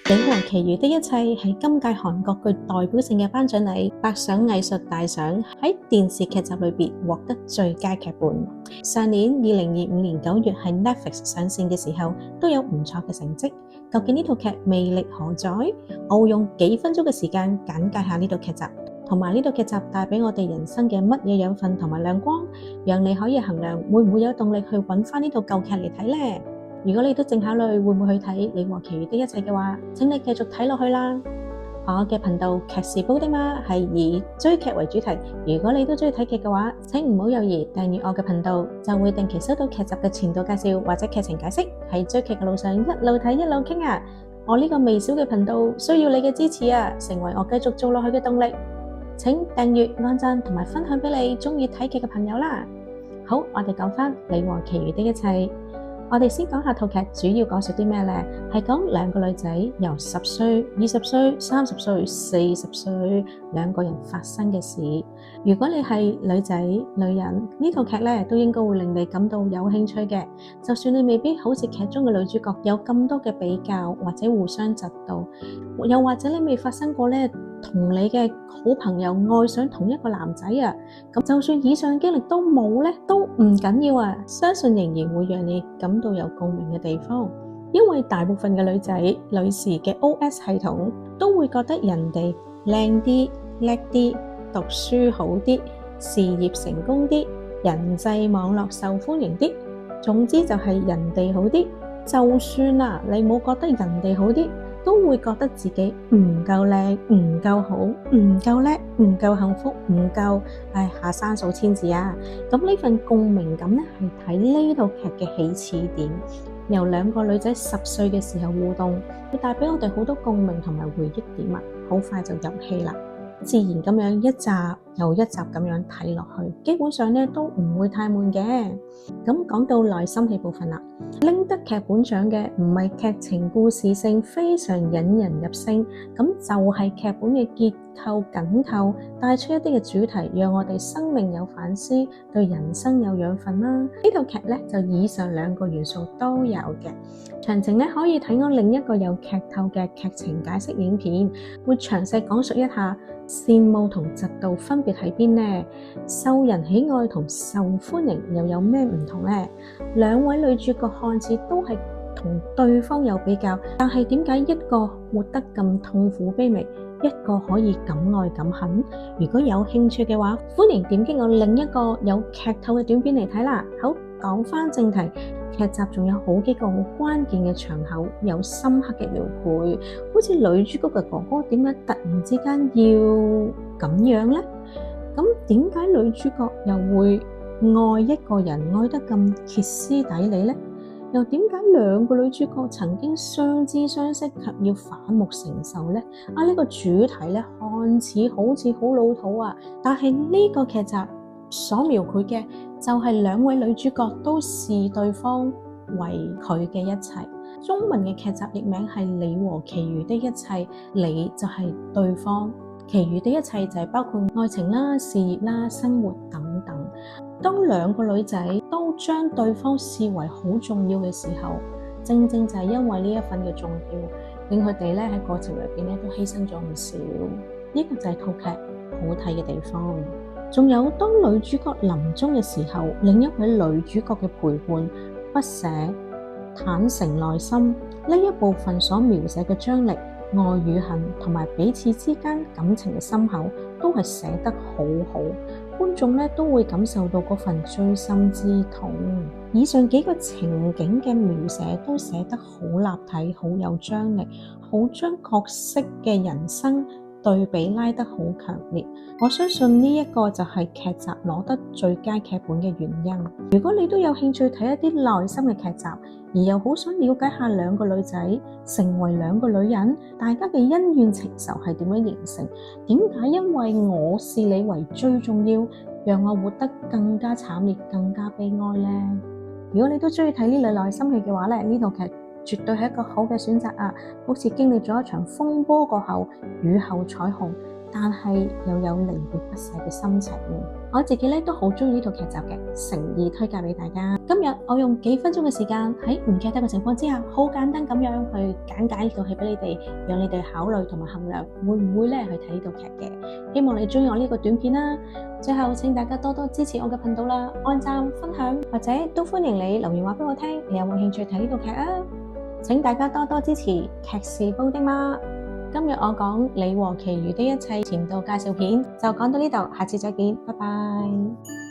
《你和其餘的一切》係今屆韓國具代表性嘅頒獎禮百想藝術大賞，喺電視劇集裏邊獲得最佳劇本。上年2025年9月喺 Netflix 上線嘅時候，都有唔錯嘅成績。究竟呢套劇魅力何在？我會用幾分鐘嘅時間簡介下呢套劇集，同埋呢套劇集帶俾我哋人生嘅乜嘢養分同埋亮光，讓你可以衡量會唔會有動力去揾翻呢套舊劇嚟睇呢？如果你都正考慮會唔會去睇《你和其餘的一切》嘅話，請你繼續睇落去啦。我嘅頻道劇是煲的嗎係以追劇為主題，如果你都中意睇劇嘅話，請唔好猶豫訂閱我嘅頻道，就會定期收到劇集嘅前度介紹或者劇情解釋，喺追劇嘅路上一路睇一路傾啊！我呢個微小嘅頻道需要你嘅支持啊，成為我繼續做落去嘅動力。請訂閱、按讚同埋分享俾你中意睇劇嘅朋友啦。好，我哋講返《你和其餘的一切》。我哋先講下套劇主要講述啲咩呢？係講兩個女仔由10歲、20歲、30歲、40歲兩個人發生嘅事。如果你係女仔、女人，呢套劇呢都應該會令你感到有興趣嘅。就算你未必好似劇中嘅女主角有咁多嘅比較或者互相嫉妒，又或者你未發生過呢同你嘅好朋友愛上同一個男仔啊，咁就算以上經歷都冇呢，都唔緊要啊！相信仍然會讓你感到有共鳴嘅地方，因為大部分嘅女仔、女士嘅 OS 系統都會覺得人哋靚啲、叻啲、讀書好啲、事業成功啲、人際網絡受歡迎啲，總之就係人哋好啲。就算啊，你冇覺得人哋好啲，都會覺得自己唔夠靚、唔夠好、唔夠叻、唔夠幸福、唔夠下山數千字啊！咁呢份共鳴感呢，係睇呢套劇嘅起始點，由兩個女仔10歲嘅時候互動，會帶俾我哋好多共鳴同埋回憶點啊！好快就入戲啦，自然咁樣一集又一集咁樣睇落去，基本上呢都唔會太悶嘅。咁講到內心戲部分啦，拎得劇本獎嘅唔係劇情故事性非常引人入勝，咁就係劇本嘅結構緊扣，帶出一啲嘅主題，讓我哋生命有反思，對人生有養分啦。呢套劇呢就以上兩個元素都有嘅。詳情呢可以睇我另一個有劇透嘅劇情解釋影片，會詳細講述一下羨慕同嫉妒分別喺邊呢？受人喜愛同受歡迎又有咩唔同呢？兩位女主角看似都係同對方有比較，但係點解一個活得咁痛苦卑微，一個可以敢愛敢恨？如果有興趣嘅話，歡迎點擊我另一個有劇透嘅短片嚟睇啦。好，講返正題。劇集仲有好幾個好關鍵嘅場口，有深刻嘅描繪，好似女主角嘅哥哥點解突然之間要咁樣呢？咁點解女主角又會愛一個人愛得咁歇斯底里呢？又點解兩個女主角曾經相知相識卻要反目成仇呢？呢個主題呢，看似好似好老土啊，但係呢個劇集所描繪嘅就係兩位女主角都視對方為佢嘅一切。中文嘅劇集譯名係《你和其餘的一切》，你就係對方，其餘的一切就係包括愛情啦、事業啦、生活等等。當兩個女仔都將對方視為好重要嘅時候，正正就係因為呢一份嘅重要，令佢哋喺過程裏邊都犧牲咗唔少。呢個就係套劇好睇嘅地方。仲有當女主角臨終嘅時候，另一位女主角嘅陪伴、不捨、坦誠內心，呢一部分所描寫嘅張力、愛與恨同埋彼此之間感情嘅深厚，都係寫得好好，觀眾都會感受到嗰份錐心之痛。以上幾個情景嘅描寫都寫得好立體，好有張力，好將角色嘅人生對比拉得好強烈，我相信呢一個就係劇集攞得最佳劇本嘅原因。如果你都有興趣睇一啲內心嘅劇集，而又好想了解下兩個女仔成為兩個女人，大家嘅恩怨情仇係點樣形成？點解因為我視你為最重要，讓我活得更加慘烈、更加悲哀呢？如果你都中意睇呢類內心戲嘅話呢套劇絕對係一個好嘅選擇啊！好似經歷咗一場風波過後，雨後彩虹，但係又有離別不捨嘅心情。我自己都好鍾意呢套劇集嘅，誠意推介俾大家。今日我用幾分鐘嘅時間喺唔記得嘅情況之下，好簡單咁樣去簡介呢套戲俾你哋，讓你哋考慮同埋衡量會唔會去睇呢套劇嘅。希望你鍾意我呢個短片啦。最後請大家多多支持我嘅頻道啦，按讚、分享或者都歡迎你留言話俾我聽，你有冇興趣睇呢套劇啊？請大家多多支持劇是煲的媽。今日我講你和其餘的一切前度介紹片就講到呢度，下次再見，拜拜。